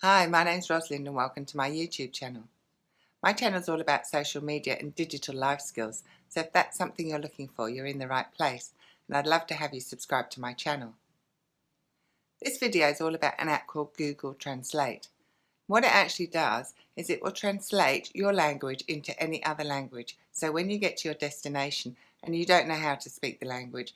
Hi, my name's Rosalind and welcome to my YouTube channel. My channel is all about social media and digital life skills, so if that's something you're looking for, you're in the right place, and I'd love to have you subscribe to my channel. This video is all about an app called Google Translate. What it actually does is it will translate your language into any other language, so when you get to your destination and you don't know how to speak the language,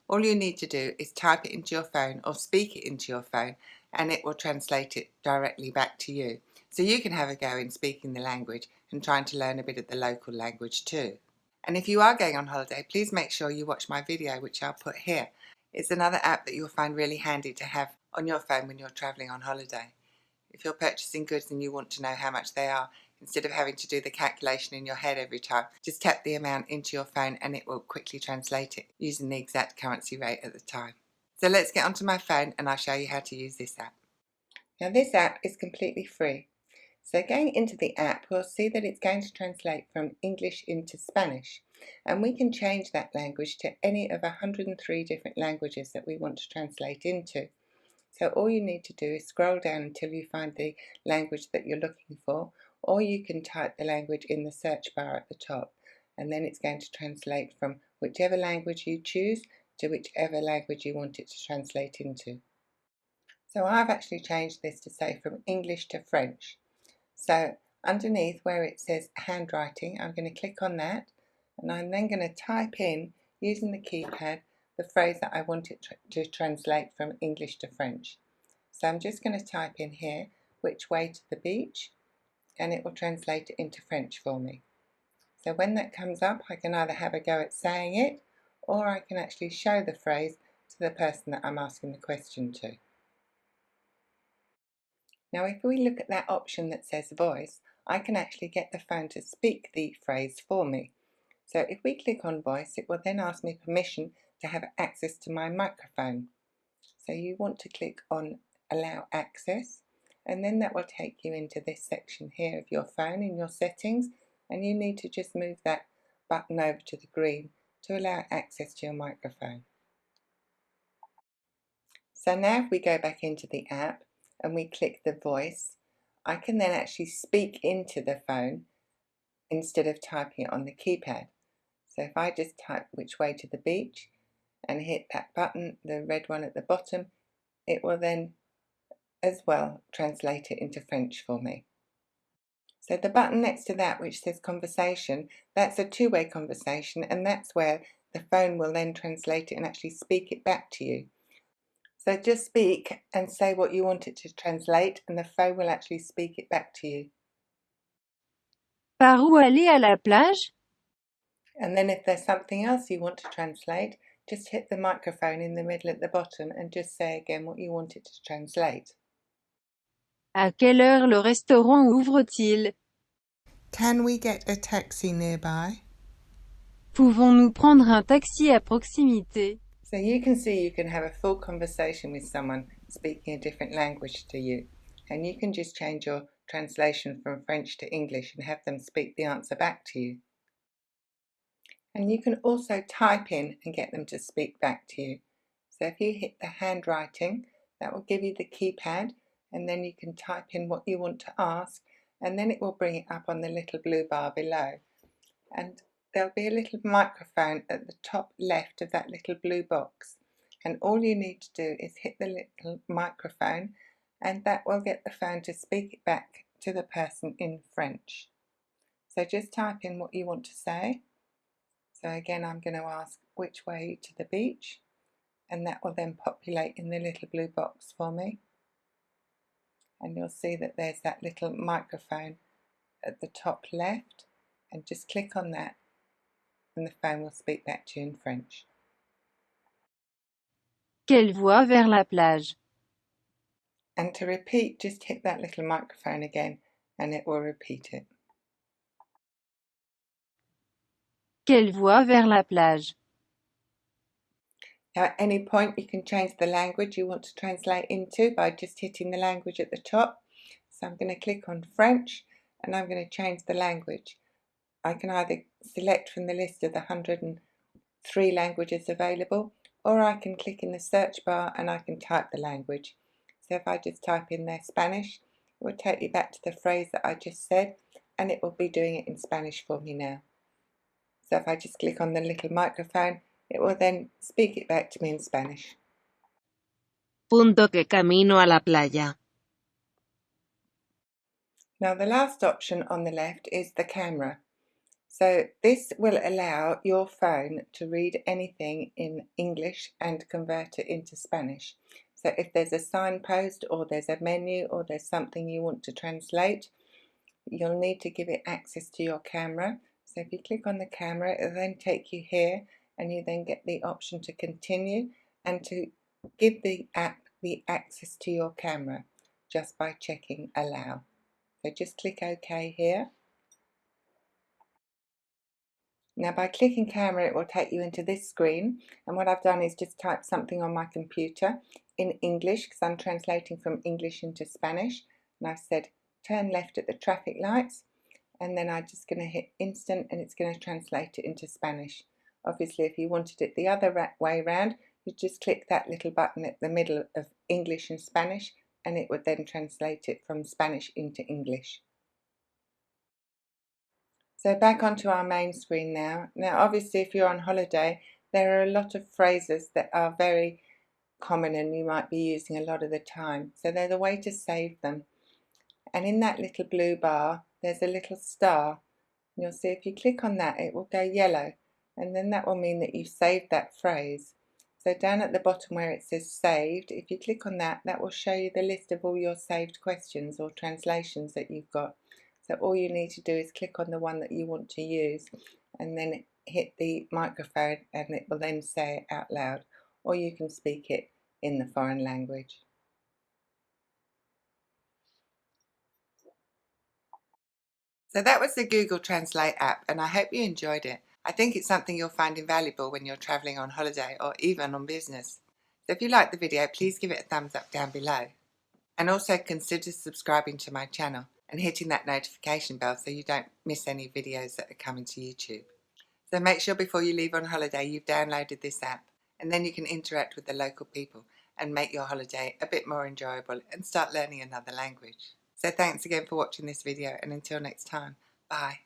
all you need to do is type it into your phone or speak it into your phone and it will translate it directly back to you. So you can have a go in speaking the language and trying to learn a bit of the local language too. And if you are going on holiday, please make sure you watch my video, which I'll put here. It's another app that you'll find really handy to have on your phone when you're travelling on holiday. If you're purchasing goods and you want to know how much they are, instead of having to do the calculation in your head every time, just tap the amount into your phone and it will quickly translate it using the exact currency rate at the time. So let's get onto my phone and I'll show you how to use this app. Now this app is completely free. So going into the app, we'll see that it's going to translate from English into Spanish. And we can change that language to any of 103 different languages that we want to translate into. So all you need to do is scroll down until you find the language that you're looking for, or you can type the language in the search bar at the top, and then it's going to translate from whichever language you choose to whichever language you want it to translate into. So I've actually changed this to say from English to French. So underneath where it says handwriting, I'm going to click on that, and I'm then going to type in, using the keypad, the phrase that I want it to translate from English to French. So I'm just going to type in here, which way to the beach, and it will translate it into French for me. So when that comes up, I can either have a go at saying it, or I can actually show the phrase to the person that I'm asking the question to. Now if we look at that option that says voice, I can actually get the phone to speak the phrase for me. So if we click on voice, it will then ask me permission to have access to my microphone. So you want to click on allow access, and then that will take you into this section here of your phone in your settings, and you need to just move that button over to the green to allow access to your microphone. So now if we go back into the app and we click the voice, I can then actually speak into the phone instead of typing it on the keypad. So if I just type which way to the beach and hit that button, the red one at the bottom, it will then as well translate it into French for me. So the button next to that which says conversation, that's a two-way conversation, and that's where the phone will then translate it and actually speak it back to you. So just speak and say what you want it to translate, and the phone will actually speak it back to you. Par où aller à la plage? And then if there's something else you want to translate, just hit the microphone in the middle at the bottom and just say again what you want it to translate. À quelle heure le restaurant ouvre-t-il? Can we get a taxi nearby? Pouvons-nous prendre un taxi à proximité? So you can see you can have a full conversation with someone speaking a different language to you, and you can just change your translation from French to English and have them speak the answer back to you. And you can also type in and get them to speak back to you. So if you hit the handwriting, that will give you the keypad, and then you can type in what you want to ask, and then it will bring it up on the little blue bar below. And there'll be a little microphone at the top left of that little blue box, and all you need to do is hit the little microphone, and that will get the phone to speak it back to the person in French. So just type in what you want to say. So again, I'm going to ask which way to the beach, and that will then populate in the little blue box for me. And you'll see that there's that little microphone at the top left, and just click on that and the phone will speak back to you in French. Quelle voie vers la plage? And to repeat, just hit that little microphone again and it will repeat it. Quelle voie vers la plage? Now at any point you can change the language you want to translate into by just hitting the language at the top. So I'm going to click on French and I'm going to change the language. I can either select from the list of the 103 languages available, or I can click in the search bar and I can type the language. So if I just type in there Spanish, it will take you back to the phrase that I just said, and it will be doing it in Spanish for me now. So if I just click on the little microphone, it will then speak it back to me in Spanish. Punto que camino a la playa. Now the last option on the left is the camera. So this will allow your phone to read anything in English and convert it into Spanish. So if there's a signpost or there's a menu or there's something you want to translate, you'll need to give it access to your camera. So if you click on the camera, it will then take you here, and you then get the option to continue and to give the app the access to your camera just by checking allow. So just click OK here. Now by clicking camera, it will take you into this screen, and what I've done is just type something on my computer in English because I'm translating from English into Spanish, and I've said turn left at the traffic lights, and then I'm just going to hit instant and it's going to translate it into Spanish. Obviously if you wanted it the other way around, you just click that little button at the middle of English and Spanish, and it would then translate it from Spanish into English. So back onto our main screen now. Now obviously if you're on holiday, there are a lot of phrases that are very common and you might be using a lot of the time. So there's a way to save them. And in that little blue bar, there's a little star. You'll see if you click on that, it will go yellow. And then that will mean that you've saved that phrase. So down at the bottom where it says saved, if you click on that, that will show you the list of all your saved questions or translations that you've got. So all you need to do is click on the one that you want to use and then hit the microphone, and it will then say it out loud, or you can speak it in the foreign language. So that was the Google Translate app, and I hope you enjoyed it. I think it's something you'll find invaluable when you're traveling on holiday or even on business. So if you liked the video, please give it a thumbs up down below. And also consider subscribing to my channel and hitting that notification bell so you don't miss any videos that are coming to YouTube. So make sure before you leave on holiday you've downloaded this app, and then you can interact with the local people and make your holiday a bit more enjoyable and start learning another language. So thanks again for watching this video, and until next time, bye.